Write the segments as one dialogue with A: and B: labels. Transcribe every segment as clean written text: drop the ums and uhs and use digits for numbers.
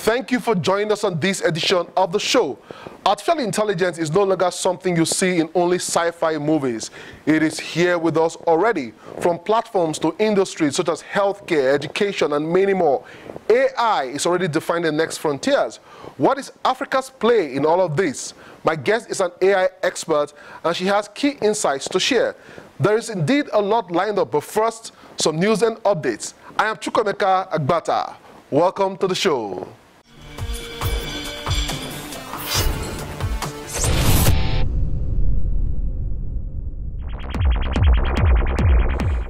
A: Thank you for joining us on this edition of the show. Artificial intelligence is no longer something you see in only sci-fi movies. It is here with us already, from platforms to industries such as healthcare, education, and many more. AI is already defining the next frontiers. What is Africa's play in all of this? My guest is an AI expert, and she has key insights to share. There is indeed a lot lined up, but first, some news and updates. I am Chukwemeka Agbata. Welcome to the show.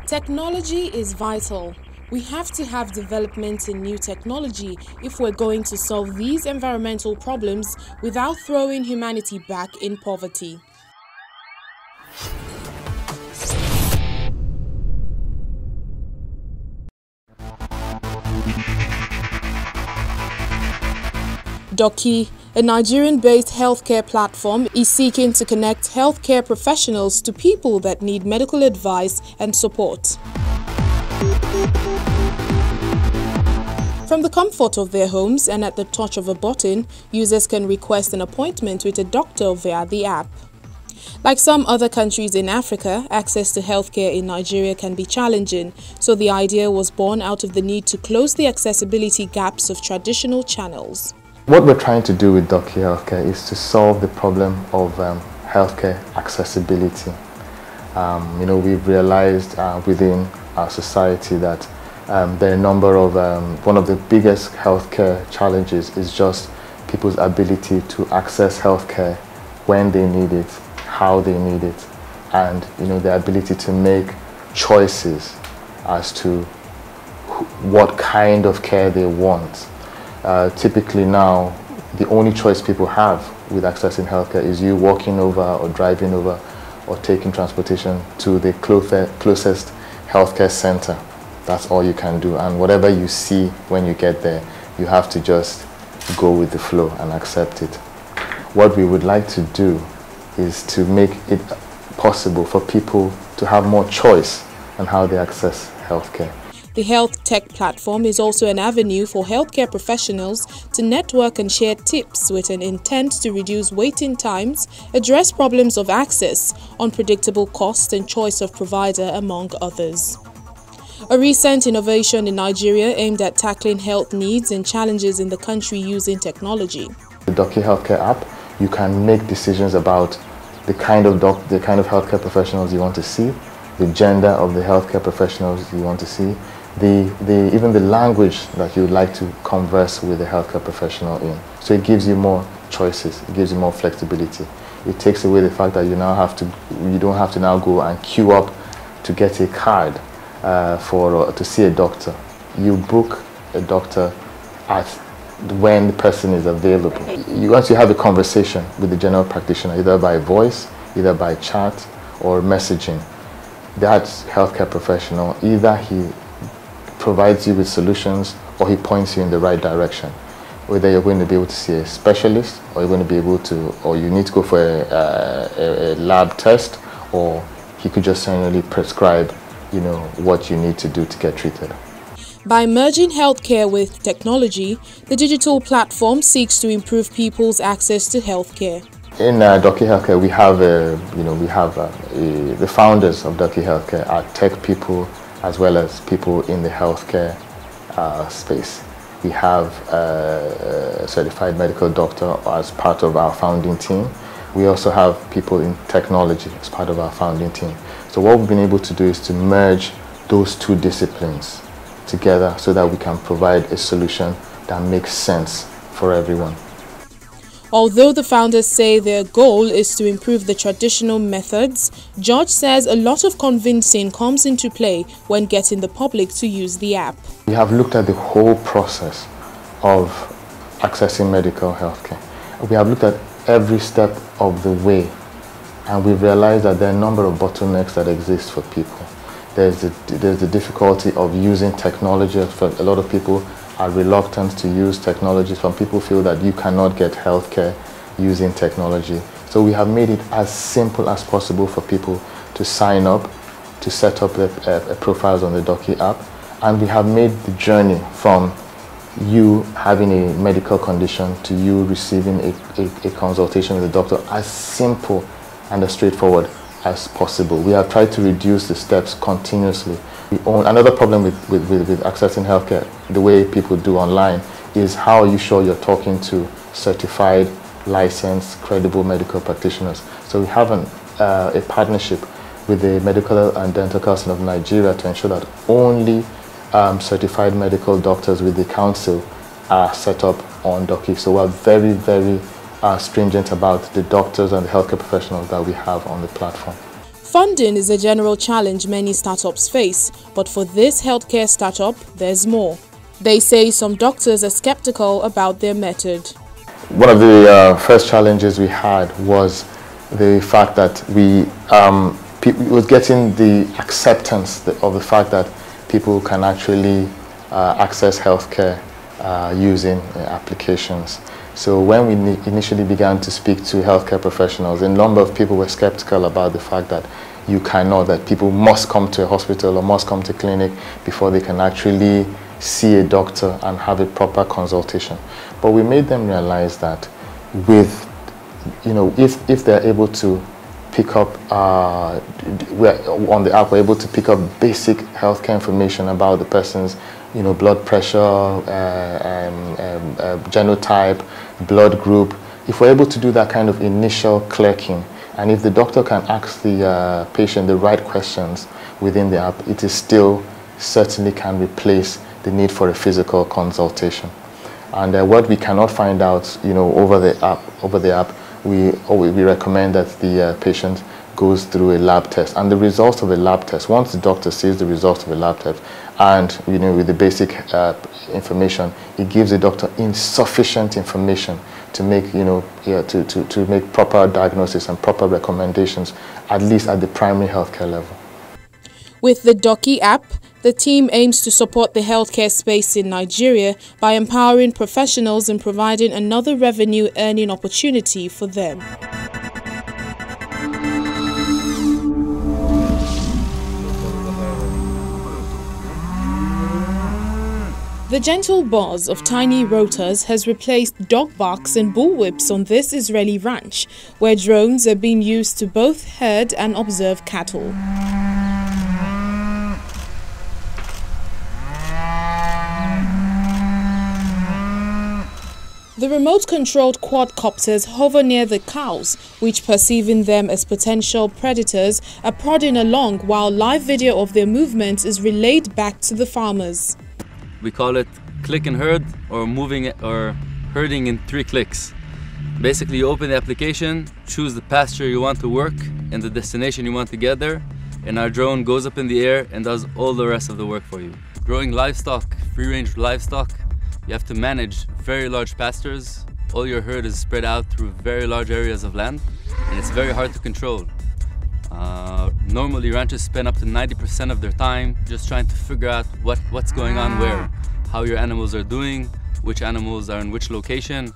B: Technology is vital. We have to have development in new technology if we're going to solve these environmental problems without throwing humanity back in poverty. Doki, a Nigerian-based healthcare platform, is seeking to connect healthcare professionals to people that need medical advice and support. From the comfort of their homes and at the touch of a button, users can request an appointment with a doctor via the app. Like some other countries in Africa, access to healthcare in Nigeria can be challenging, so the idea was born out of the need to close the accessibility gaps of traditional channels.
C: What we're trying to do with Doki Healthcare is to solve the problem of healthcare accessibility. We've realized within our society that there are a number of, one of the biggest healthcare challenges is just people's ability to access healthcare when they need it, how they need it, and their ability to make choices as to what kind of care they want. Typically now, the only choice people have with accessing healthcare is you walking over or driving over or taking transportation to the closest healthcare center. That's all you can do. And whatever you see when you get there, you have to just go with the flow and accept it. What we would like to do is to make it possible for people to have more choice on how they access healthcare.
B: The health tech platform is also an avenue for healthcare professionals to network and share tips with an intent to reduce waiting times, address problems of access, unpredictable cost and choice of provider, among others. A recent innovation in Nigeria aimed at tackling health needs and challenges in the country using technology.
C: The Doki Healthcare app, you can make decisions about the kind of healthcare professionals you want to see, the gender of the healthcare professionals you want to see, even the language that you would like to converse with the healthcare professional in. So it gives you more choices, it gives you more flexibility. It takes away the fact that you don't have to now go and queue up to get a card to see a doctor. You book a doctor when the person is available. Once you have a conversation with the general practitioner, either by voice, either by chat or messaging, that healthcare professional, either he provides you with solutions or he points you in the right direction. Whether you're going to be able to see a specialist, or you're going to be able to, or you need to go for a lab test, or he could just generally prescribe, what you need to do to get treated.
B: By merging healthcare with technology, the digital platform seeks to improve people's access to healthcare.
C: In Doki Healthcare, we have the founders of Doki Healthcare are tech people as well as people in the healthcare space. We have a certified medical doctor as part of our founding team. We also have people in technology as part of our founding team. So what we've been able to do is to merge those two disciplines together so that we can provide a solution that makes sense for everyone.
B: Although the founders say their goal is to improve the traditional methods, George says a lot of convincing comes into play when getting the public to use the app.
C: We have looked at the whole process of accessing medical healthcare. We have looked at every step of the way, and we've realized that there are a number of bottlenecks that exist for people. There's the difficulty of using technology. For a lot of people are reluctant to use technology. Some people feel that you cannot get healthcare using technology. So we have made it as simple as possible for people to sign up, to set up their profiles on the Doki app, and we have made the journey from you having a medical condition to you receiving a consultation with a doctor as simple and as straightforward as possible. We have tried to reduce the steps continuously. Another problem with accessing healthcare, the way people do online, is how are you sure you're talking to certified, licensed, credible medical practitioners. So we have a partnership with the Medical and Dental Council of Nigeria to ensure that only certified medical doctors with the council are set up on Doki. So we're very, very stringent about the doctors and the healthcare professionals that we have on the platform.
B: Funding is a general challenge many startups face, but for this healthcare startup, there's more. They say some doctors are skeptical about their method.
C: One of the first challenges we had was the fact that we was getting the acceptance of the fact that people can actually access healthcare using applications. So when we initially began to speak to healthcare professionals, a number of people were skeptical about the fact that you cannot, that people must come to a hospital or must come to a clinic before they can actually see a doctor and have a proper consultation. But we made them realize that with, if they're able to pick up, on the app, we're able to pick up basic healthcare information about the person's, blood pressure, genotype, blood group. If we're able to do that kind of initial clerking, and if the doctor can ask the patient the right questions within the app, it is still certainly can replace the need for a physical consultation. And what we cannot find out, over the app, we recommend that the patient goes through a lab test, and the results of the lab test, once the doctor sees the results of the lab test and with the basic information, it gives the doctor insufficient information to make to make proper diagnosis and proper recommendations, at least at the primary healthcare level.
B: With the Doki app, the team aims to support the healthcare space in Nigeria by empowering professionals and providing another revenue earning opportunity for them. The gentle buzz of tiny rotors has replaced dog barks and bullwhips on this Israeli ranch, where drones are being used to both herd and observe cattle. The remote-controlled quadcopters hover near the cows, which, perceiving them as potential predators, are prodding along while live video of their movements is relayed back to the farmers.
D: We call it click and herd, or moving or herding in 3 clicks. Basically, you open the application, choose the pasture you want to work and the destination you want to get there, and our drone goes up in the air and does all the rest of the work for you. Growing livestock, free-range livestock, you have to manage very large pastures. All your herd is spread out through very large areas of land, and it's very hard to control. Normally, ranchers spend up to 90% of their time just trying to figure out what's going on where, how your animals are doing, which animals are in which location.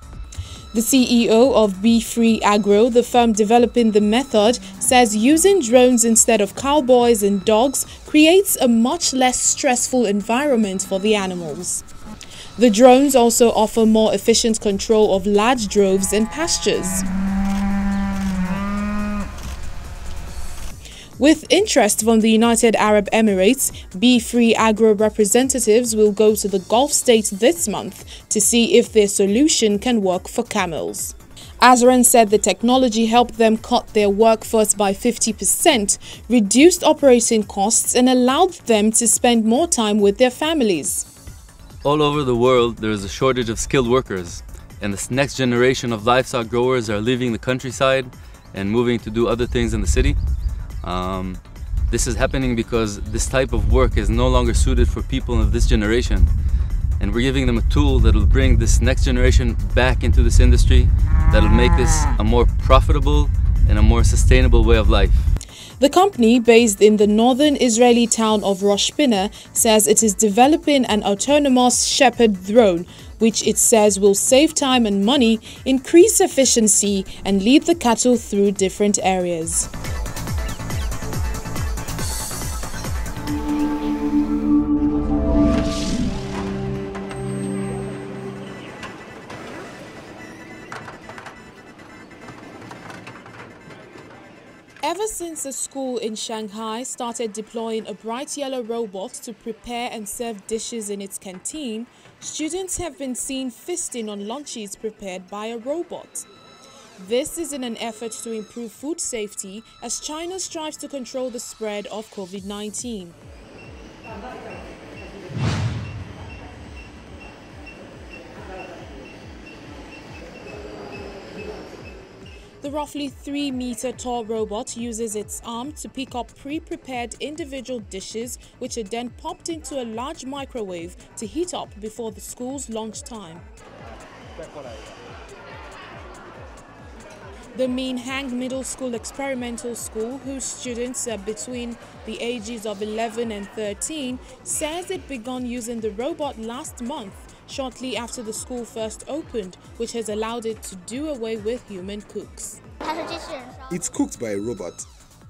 B: The CEO of Be Free Agro, the firm developing the method, says using drones instead of cowboys and dogs creates a much less stressful environment for the animals. The drones also offer more efficient control of large droves and pastures. With interest from the United Arab Emirates, Be Free Agro representatives will go to the Gulf states this month to see if their solution can work for camels. Azran said the technology helped them cut their workforce by 50%, reduced operating costs, and allowed them to spend more time with their families.
D: All over the world, there is a shortage of skilled workers, and this next generation of livestock growers are leaving the countryside and moving to do other things in the city. This is happening because this type of work is no longer suited for people of this generation, and we're giving them a tool that will bring this next generation back into this industry, that will make this a more profitable and a more sustainable way of life.
B: The company, based in the northern Israeli town of Rosh Pinna, says it is developing an autonomous shepherd drone, which it says will save time and money, increase efficiency, and lead the cattle through different areas. Ever since a school in Shanghai started deploying a bright yellow robot to prepare and serve dishes in its canteen, students have been seen feasting on lunches prepared by a robot. This is in an effort to improve food safety as China strives to control the spread of COVID-19. The roughly 3-meter tall robot uses its arm to pick up pre-prepared individual dishes, which are then popped into a large microwave to heat up before the school's lunchtime. The Minhang Middle School Experimental School, whose students are between the ages of 11 and 13, says it began using the robot last month, shortly after the school first opened, which has allowed it to do away with human cooks.
E: It's cooked by a robot,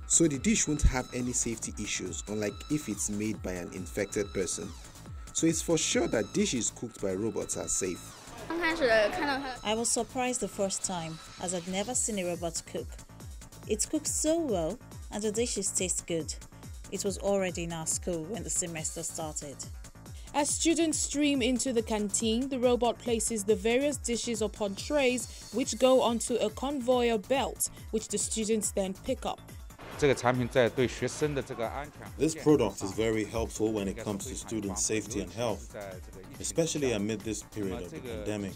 E: so the dish won't have any safety issues, unlike if it's made by an infected person. So it's for sure that dishes cooked by robots are safe.
F: I was surprised the first time, as I'd never seen a robot cook. It cooks so well and the dishes taste good. It was already in our school when the semester started.
B: As students stream into the canteen, the robot places the various dishes upon trays which go onto a conveyor belt, which the students then pick up.
G: This product is very helpful when it comes to student safety and health, especially amid this period of the pandemic.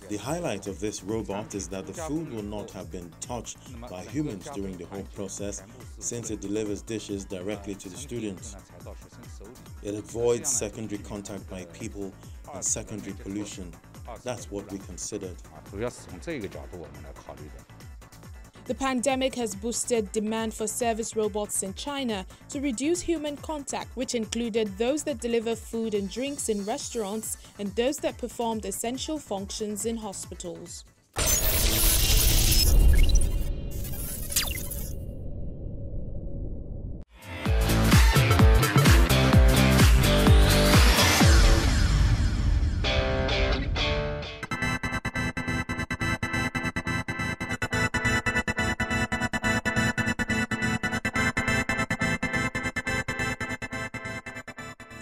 G: The highlight of this robot is that the food will not have been touched by humans during the whole process, since it delivers dishes directly to the students. It avoids secondary contact by people and secondary pollution. That's what we considered.
B: The pandemic has boosted demand for service robots in China to reduce human contact, which included those that deliver food and drinks in restaurants and those that performed essential functions in hospitals.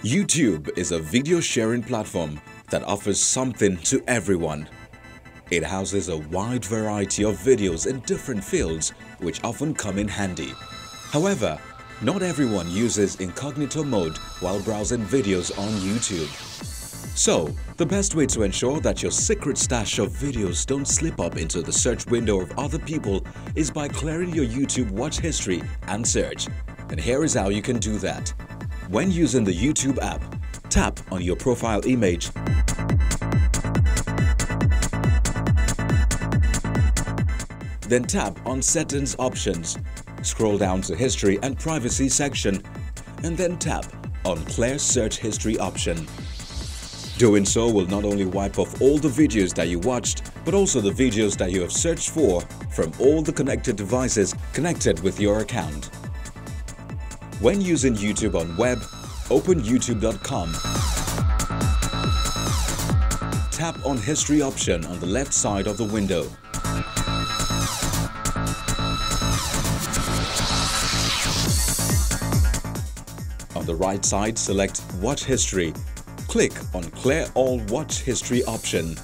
H: YouTube is a video sharing platform that offers something to everyone. It houses a wide variety of videos in different fields which often come in handy. However, not everyone uses incognito mode while browsing videos on YouTube. So, the best way to ensure that your secret stash of videos don't slip up into the search window of other people is by clearing your YouTube watch history and search. And here is how you can do that. When using the YouTube app, tap on your profile image. Then tap on Settings options. Scroll down to History and Privacy section, and then tap on Clear Search History option. Doing so will not only wipe off all the videos that you watched, but also the videos that you have searched for from all the connected devices connected with your account. When using YouTube on web, open youtube.com. Tap on History option on the left side of the window. On the right side, select Watch History. Click on Clear All Watch History option.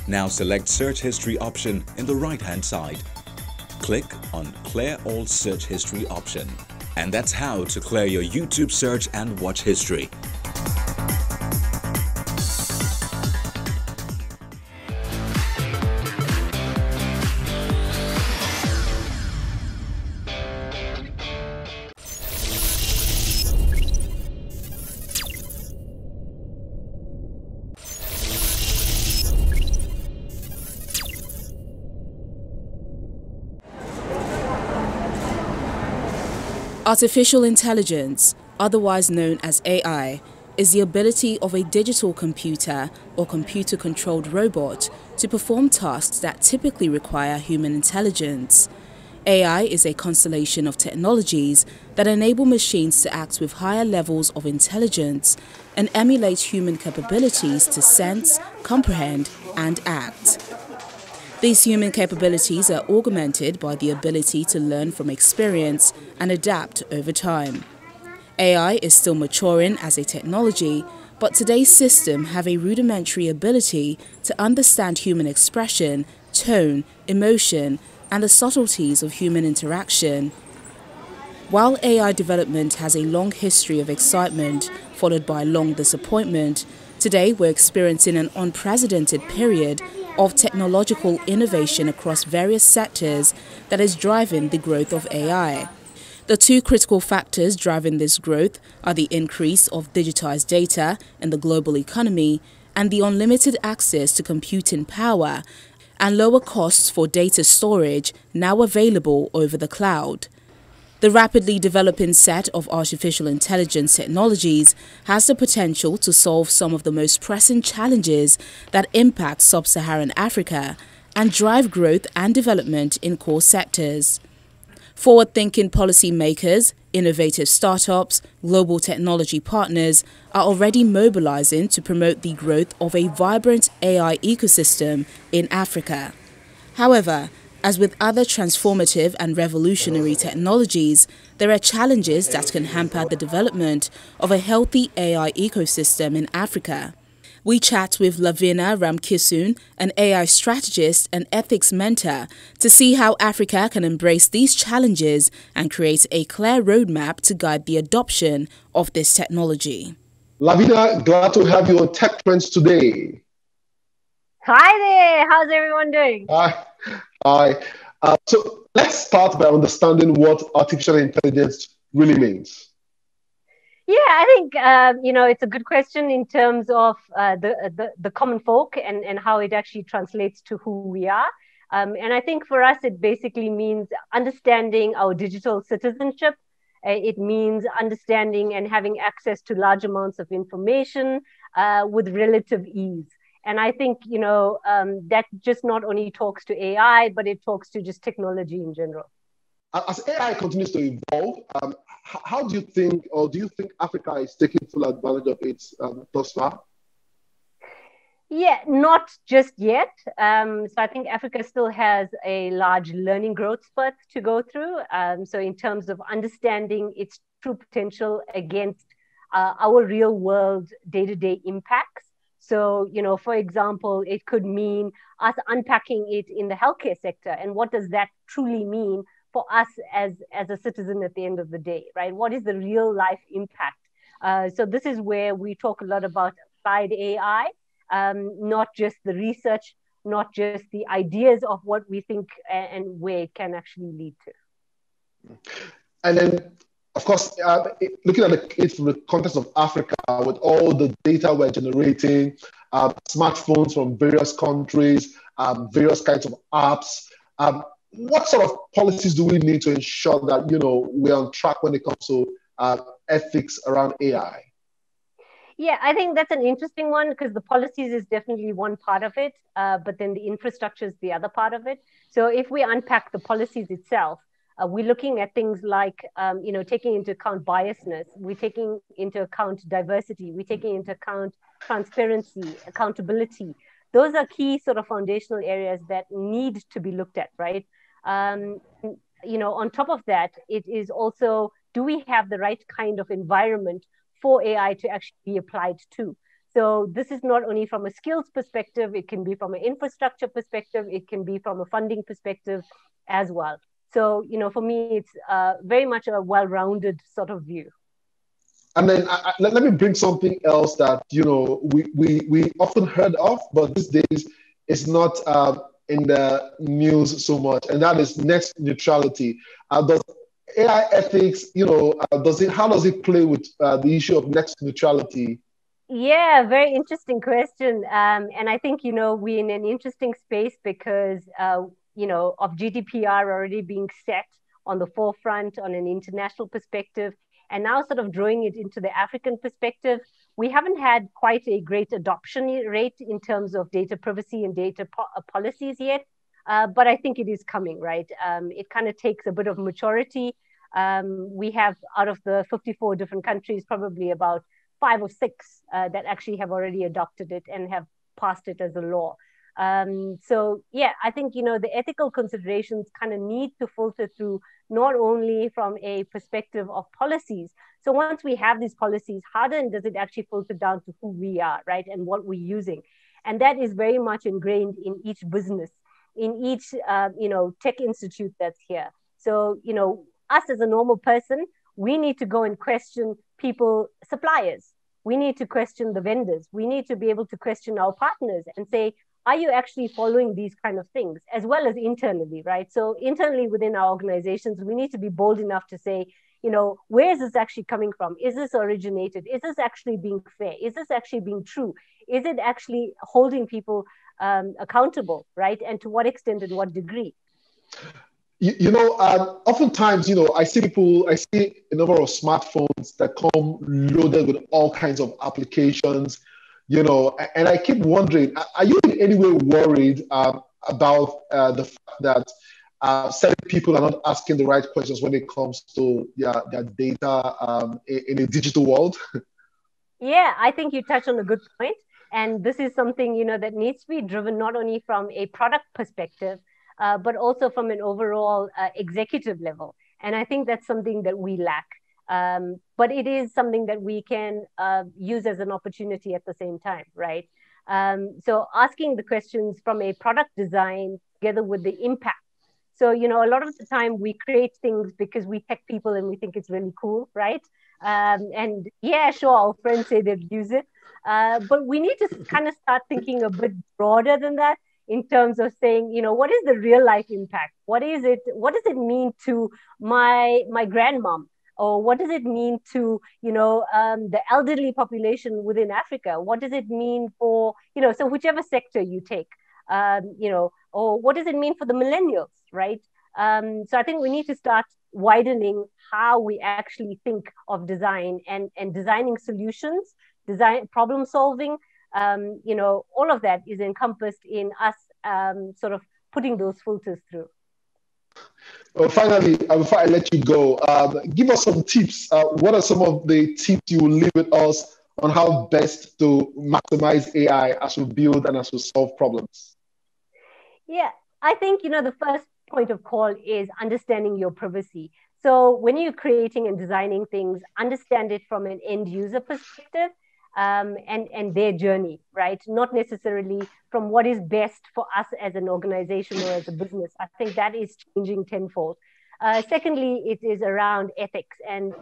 H: Now select Search History option in the right-hand side. Click on Clear All Search History option. And that's how to clear your YouTube search and watch history.
I: Artificial intelligence, otherwise known as AI, is the ability of a digital computer or computer-controlled robot to perform tasks that typically require human intelligence. AI is a constellation of technologies that enable machines to act with higher levels of intelligence and emulate human capabilities to sense, comprehend, and act. These human capabilities are augmented by the ability to learn from experience and adapt over time. AI is still maturing as a technology, but today's systems have a rudimentary ability to understand human expression, tone, emotion, and the subtleties of human interaction. While AI development has a long history of excitement, followed by long disappointment, today we're experiencing an unprecedented period of technological innovation across various sectors that is driving the growth of AI. The two critical factors driving this growth are the increase of digitized data in the global economy and the unlimited access to computing power and lower costs for data storage now available over the cloud. The rapidly developing set of artificial intelligence technologies has the potential to solve some of the most pressing challenges that impact sub-Saharan Africa and drive growth and development in core sectors. Forward-thinking policymakers, innovative startups, global technology partners are already mobilizing to promote the growth of a vibrant AI ecosystem in Africa. However, as with other transformative and revolutionary technologies, there are challenges that can hamper the development of a healthy AI ecosystem in Africa. We chat with Lavina Ramkisoon, an AI strategist and ethics mentor, to see how Africa can embrace these challenges and create a clear roadmap to guide the adoption of this technology.
A: Lavina, glad to have you on Tech Trends today.
J: Hi there, how's everyone doing?
A: Hi. So let's start by understanding what artificial intelligence really means.
J: Yeah, I think it's a good question in terms of the common folk and how it actually translates to who we are. And I think for us, it basically means understanding our digital citizenship. It means understanding and having access to large amounts of information with relative ease. And I think, that just not only talks to AI, but it talks to just technology in general.
A: As AI continues to evolve, how do you think, or do you think Africa is taking full advantage of it thus far?
J: Yeah, not just yet. So I think Africa still has a large learning growth spurt to go through. So in terms of understanding its true potential against our real world day-to-day impacts. So, for example, it could mean us unpacking it in the healthcare sector. And what does that truly mean for us as a citizen at the end of the day, right? What is the real life impact? So this is where we talk a lot about applied AI, not just the research, not just the ideas of what we think and where it can actually lead to.
A: And then, of course, looking at it from the context of Africa, with all the data we're generating, smartphones from various countries, various kinds of apps, what sort of policies do we need to ensure that, we're on track when it comes to ethics around AI?
J: Yeah, I think that's an interesting one because the policies is definitely one part of it, but then the infrastructure is the other part of it. So if we unpack the policies itself, we're looking at things like, taking into account biasness, we're taking into account diversity, we're taking into account transparency, accountability. Those are key sort of foundational areas that need to be looked at, right? On top of that, it is also, do we have the right kind of environment for AI to actually be applied to? So this is not only from a skills perspective, it can be from an infrastructure perspective, it can be from a funding perspective as well. So, for me, it's very much a well-rounded sort of view.
A: And then let me bring something else that, we often heard of, but these days it's not in the news so much, and that is net neutrality. Does AI ethics, how does it play with the issue of net neutrality?
J: Yeah, very interesting question. And I think, we're in an interesting space because, of GDPR already being set on the forefront on an international perspective, and now sort of drawing it into the African perspective. We haven't had quite a great adoption rate in terms of data privacy and data policies yet. but I think it is coming, right? It kind of takes a bit of maturity. We have, out of the 54 different countries, probably about 5 or 6 that actually have already adopted it and have passed it as a law. So yeah, I think, the ethical considerations kind of need to filter through, not only from a perspective of policies. So once we have these policies, how then does it actually filter down to who we are, right? And what we're using. And that is very much ingrained in each business, in each, tech institute that's here. So, us as a normal person, we need to go and question people, suppliers. We need to question the vendors. We need to be able to question our partners and say, are you actually following these kind of things, as well as internally, right? So internally within our organizations, we need to be bold enough to say, where is this actually coming from? Is this originated? Is this actually being fair? Is this actually being true? Is it actually holding people accountable, right? And to what extent and what degree?
A: Oftentimes, I see a number of smartphones that come loaded with all kinds of applications, and I keep wondering, are you in any way worried about the fact that certain people are not asking the right questions when it comes to their data in a digital world?
J: Yeah, I think you touched on a good point. And this is something, that needs to be driven not only from a product perspective, but also from an overall executive level. And I think that's something that we lack. But it is something that we can use as an opportunity at the same time, right? So asking the questions from a product design together with the impact. So, a lot of the time we create things because we tech people and we think it's really cool, right? And yeah, sure, our friends say they'd use it. But we need to kind of start thinking a bit broader than that, in terms of saying, what is the real life impact? What is it? What does it mean to my grandmom? Or what does it mean to, the elderly population within Africa? What does it mean for, so whichever sector you take, or what does it mean for the millennials, right? So I think we need to start widening how we actually think of design and designing solutions, design problem solving. All of that is encompassed in us sort of putting those filters through.
A: Well, finally, before I let you go, give us some tips. What are some of the tips you will leave with us on how best to maximize AI as we build and as we solve problems?
J: Yeah, I think, the first point of call is understanding your privacy. So when you're creating and designing things, understand it from an end user perspective. And their journey, right? Not necessarily from what is best for us as an organization or as a business. I think that is changing tenfold. Secondly, it is around ethics and,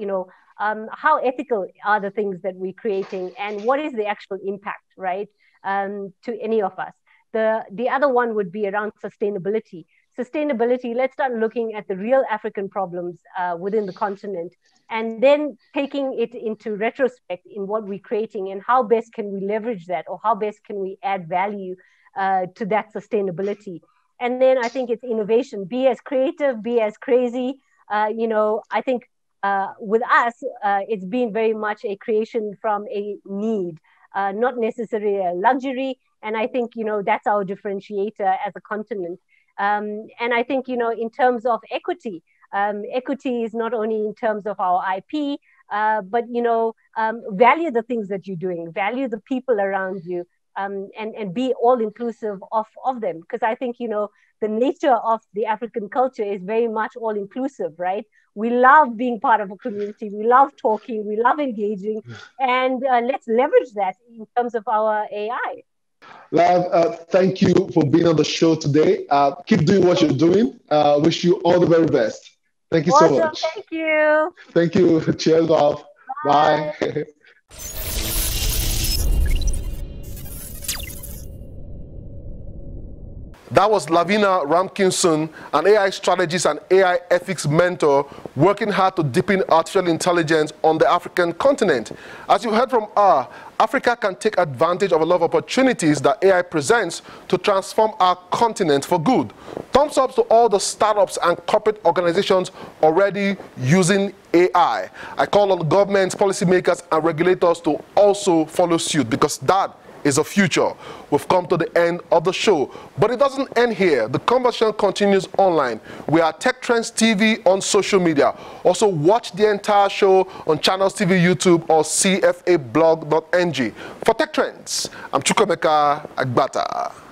J: how ethical are the things that we're creating and what is the actual impact, right, to any of us. The other one would be around sustainability. Sustainability, let's start looking at the real African problems within the continent, and then taking it into retrospect in what we're creating and how best can we leverage that, or how best can we add value to that sustainability. And then I think it's innovation. Be as creative, be as crazy. I think with us, it's been very much a creation from a need, not necessarily a luxury. And I think, that's our differentiator as a continent. And I think, in terms of equity, equity is not only in terms of our IP, but, value the things that you're doing, value the people around you, and be all inclusive of them. Because I think, the nature of the African culture is very much all inclusive, right? We love being part of a community. We love talking. We love engaging. And let's leverage that in terms of our AI.
A: Lav, thank you for being on the show today. Keep doing what you're doing. Wish you all the very best. Thank you so much.
J: Thank you.
A: Thank you. Cheers, Lav. Bye. Bye. That was Lavina Ramkinson, an AI strategist and AI ethics mentor, working hard to deepen artificial intelligence on the African continent. As you heard from her, Africa can take advantage of a lot of opportunities that AI presents to transform our continent for good. Thumbs up to all the startups and corporate organizations already using AI. I call on governments, policymakers, and regulators to also follow suit, because that is the future. We've come to the end of the show, but it doesn't end here. The conversation continues online. We are Tech Trends TV on social media. Also watch the entire show on Channels TV YouTube or cfablog.ng. For Tech Trends, I'm Chukwemeka Agbata.